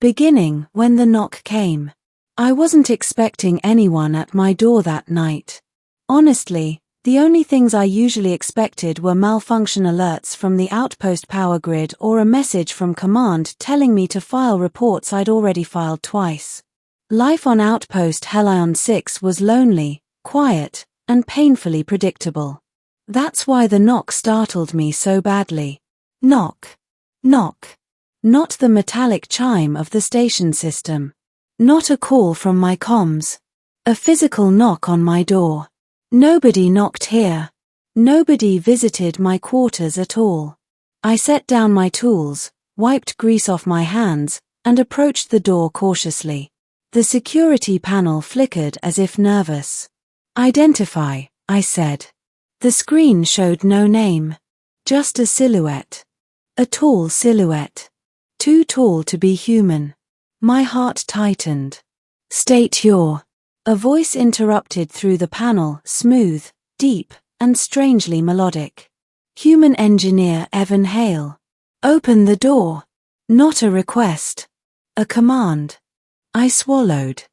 Beginning when the knock came. I wasn't expecting anyone at my door that night. Honestly, the only things I usually expected were malfunction alerts from the outpost power grid or a message from command telling me to file reports I'd already filed twice. Life on Outpost Hellion 6 was lonely, quiet, and painfully predictable. That's why the knock startled me so badly. Knock. Knock. Not the metallic chime of the station system. Not a call from my comms. A physical knock on my door. Nobody knocked here. Nobody visited my quarters at all. I set down my tools, wiped grease off my hands, and approached the door cautiously. The security panel flickered as if nervous. "Identify," I said. The screen showed no name. Just a silhouette. A tall silhouette. Too tall to be human. My heart tightened. "State your..." A voice interrupted through the panel, smooth, deep, and strangely melodic. "Human engineer Evan Hale. Open the door." Not a request. A command. I swallowed.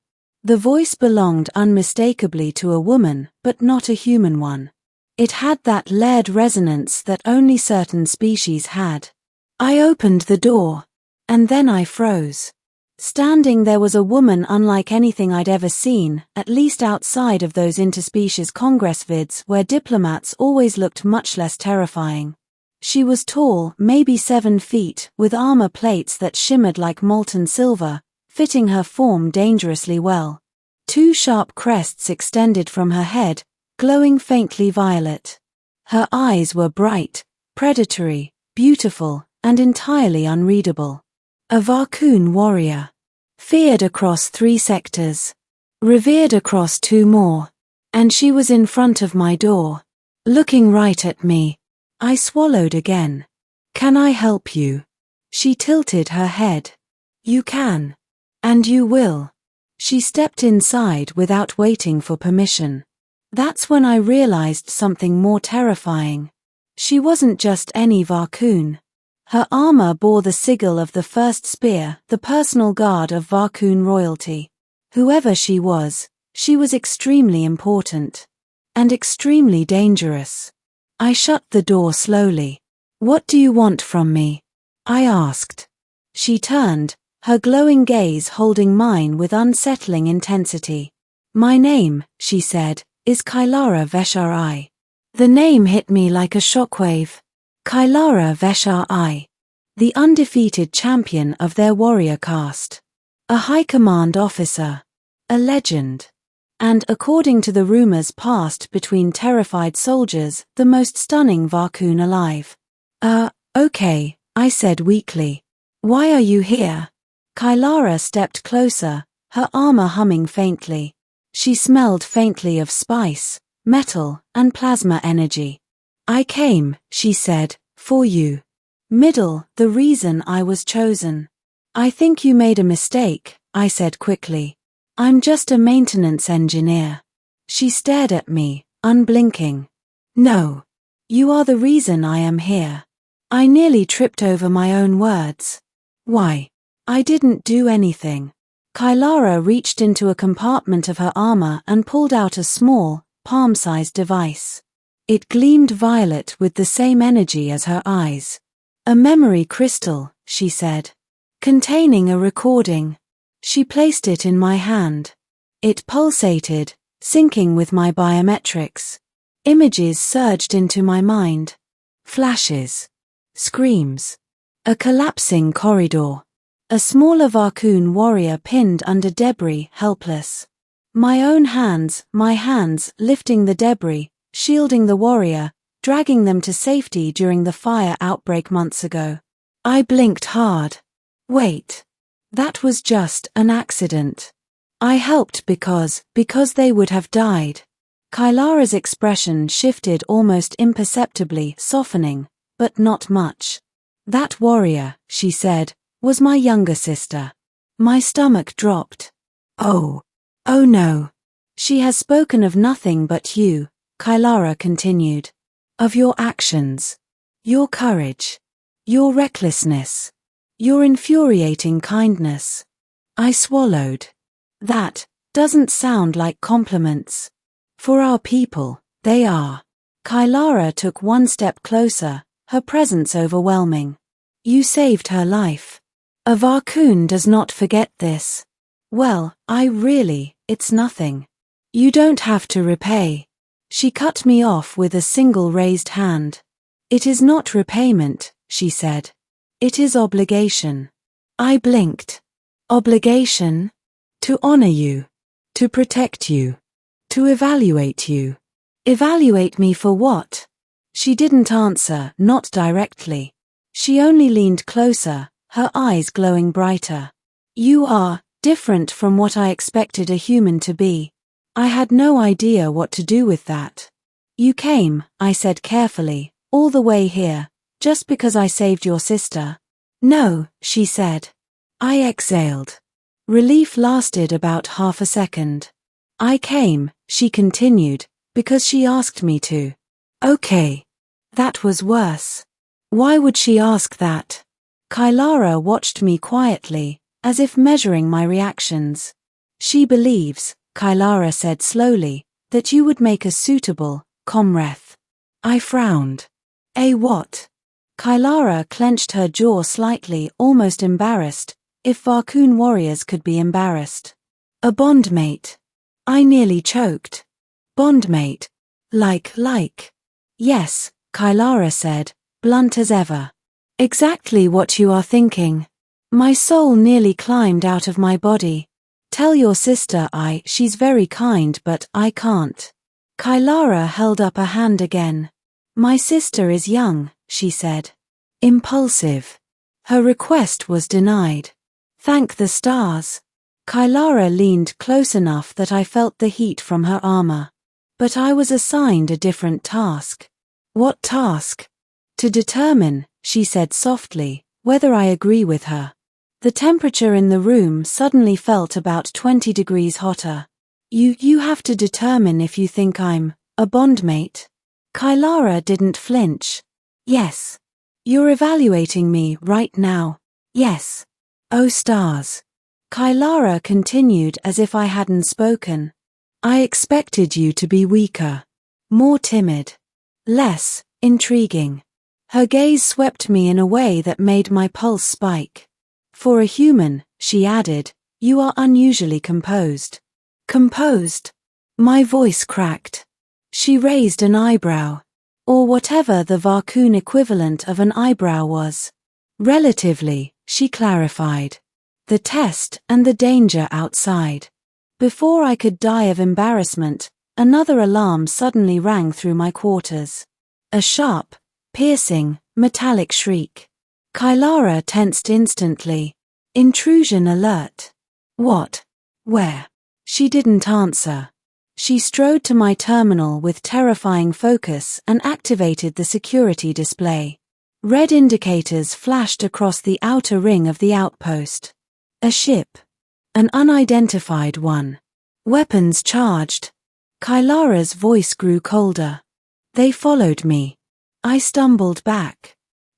The voice belonged unmistakably to a woman, but not a human one. It had that layered resonance that only certain species had. I opened the door. And then I froze. Standing there was a woman unlike anything I'd ever seen, at least outside of those interspecies Congress vids where diplomats always looked much less terrifying. She was tall, maybe 7 feet, with armor plates that shimmered like molten silver, fitting her form dangerously well. 2 sharp crests extended from her head, glowing faintly violet. Her eyes were bright, predatory, beautiful, and entirely unreadable. A Varcoon warrior. Feared across 3 sectors. Revered across 2 more. And she was in front of my door. Looking right at me. I swallowed again. "Can I help you?" She tilted her head. "You can. And you will." She stepped inside without waiting for permission. That's when I realized something more terrifying. She wasn't just any Varcoon. Her armor bore the sigil of the First Spear, the personal guard of Varcoon royalty. Whoever she was extremely important. And extremely dangerous. I shut the door slowly. "What do you want from me?" I asked. She turned, her glowing gaze holding mine with unsettling intensity. "My name," she said, "is Kylara Veshar-I." The name hit me like a shockwave. Kylara Veshar-I. The undefeated champion of their warrior caste. A high command officer. A legend. And, according to the rumors passed between terrified soldiers, the most stunning Varcoon alive. Okay, I said weakly. "Why are you here?" Kylara stepped closer, her armor humming faintly. She smelled faintly of spice, metal, and plasma energy. "I came," she said, "for you." The reason I was chosen. "I think you made a mistake," I said quickly. "I'm just a maintenance engineer." She stared at me, unblinking. "No. You are the reason I am here." I nearly tripped over my own words. "Why? I didn't do anything." Kylara reached into a compartment of her armor and pulled out a small, palm-sized device. It gleamed violet with the same energy as her eyes. "A memory crystal," she said. "Containing a recording." She placed it in my hand. It pulsated, syncing with my biometrics. Images surged into my mind. Flashes. Screams. A collapsing corridor. A smaller Varcoon warrior pinned under debris, helpless. My own hands, lifting the debris, shielding the warrior, dragging them to safety during the fire outbreak months ago. I blinked hard. Wait. That was just an accident. I helped because they would have died. Kylara's expression shifted almost imperceptibly, softening, but not much. "That warrior," she said, "was my younger sister." My stomach dropped. Oh no. "She has spoken of nothing but you," Kylara continued. "Of your actions. Your courage. Your recklessness. Your infuriating kindness. I swallowed. That doesn't sound like compliments. For our people, they are. Kylara took one step closer, her presence overwhelming. You saved her life. A Varkoon does not forget this. Well, it's nothing. You don't have to repay. She cut me off with a single raised hand. It is not repayment, she said. It is obligation. I blinked. Obligation? To honor you. To protect you. To evaluate you. Evaluate me for what? She didn't answer, not directly. She only leaned closer, her eyes glowing brighter. You are different from what I expected a human to be. I had no idea what to do with that. You came, I said carefully, all the way here, just because I saved your sister. No, she said. I exhaled. Relief lasted about half a second. I came, she continued, because she asked me to. Okay. That was worse. Why would she ask that? Kylara watched me quietly, as if measuring my reactions. She believes, Kylara said slowly, that you would make a suitable comrade. I frowned. A what? Kylara clenched her jaw slightly, almost embarrassed, if Varkoon warriors could be embarrassed. A bondmate. I nearly choked. Bondmate. Like. Yes, Kylara said, blunt as ever. Exactly what you are thinking. My soul nearly climbed out of my body. Tell your sister she's very kind but I can't. Kylara held up a hand again. My sister is young, she said. Impulsive. Her request was denied. Thank the stars. Kylara leaned close enough that I felt the heat from her armor. But I was assigned a different task. What task? To determine, she said softly, whether I agree with her. The temperature in the room suddenly felt about 20 degrees hotter. You have to determine if you think I'm a bondmate. Kylara didn't flinch. Yes. You're evaluating me right now. Yes. Oh stars. Kylara continued as if I hadn't spoken. I expected you to be weaker. More timid. Less intriguing. Her gaze swept me in a way that made my pulse spike. For a human, she added, you are unusually composed. Composed? My voice cracked. She raised an eyebrow. Or whatever the Varkoon equivalent of an eyebrow was. Relatively, she clarified. The test and the danger outside. Before I could die of embarrassment, another alarm suddenly rang through my quarters. A sharp, piercing, metallic shriek. Kylara tensed instantly. Intrusion alert. What? Where? She didn't answer. She strode to my terminal with terrifying focus and activated the security display. Red indicators flashed across the outer ring of the outpost. A ship. An unidentified one. Weapons charged. Kylara's voice grew colder. They followed me. I stumbled back.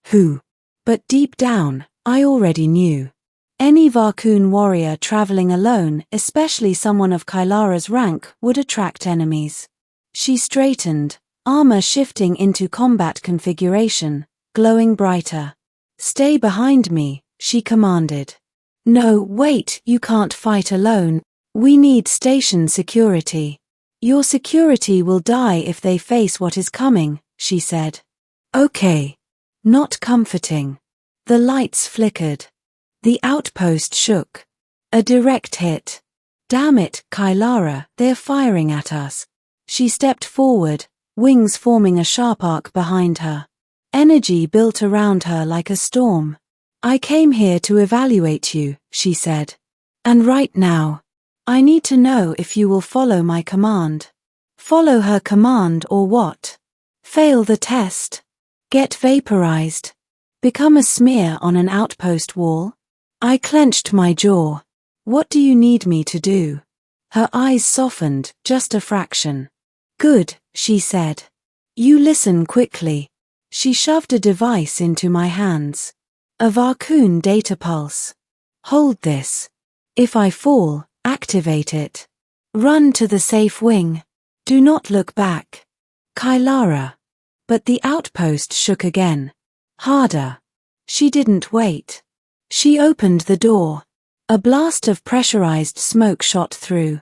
Who? But deep down, I already knew. Any Varkoon warrior traveling alone, especially someone of Kylara's rank, would attract enemies. She straightened, armor shifting into combat configuration, glowing brighter. Stay behind me, she commanded. No, wait, you can't fight alone. We need station security. Your security will die if they face what is coming, she said. Okay. Not comforting. The lights flickered. The outpost shook. A direct hit. Damn it, Kylara, they're firing at us. She stepped forward, wings forming a sharp arc behind her. Energy built around her like a storm. I came here to evaluate you, she said. And right now, I need to know if you will follow my command. Follow her command or what? Fail the test. Get vaporized. Become a smear on an outpost wall. I clenched my jaw. What do you need me to do? Her eyes softened, just a fraction. Good, she said. You listen quickly. She shoved a device into my hands. A Varcoon data pulse. Hold this. If I fall, activate it. Run to the safe wing. Do not look back. Kylara. But the outpost shook again. Harder. She didn't wait. She opened the door. A blast of pressurized smoke shot through.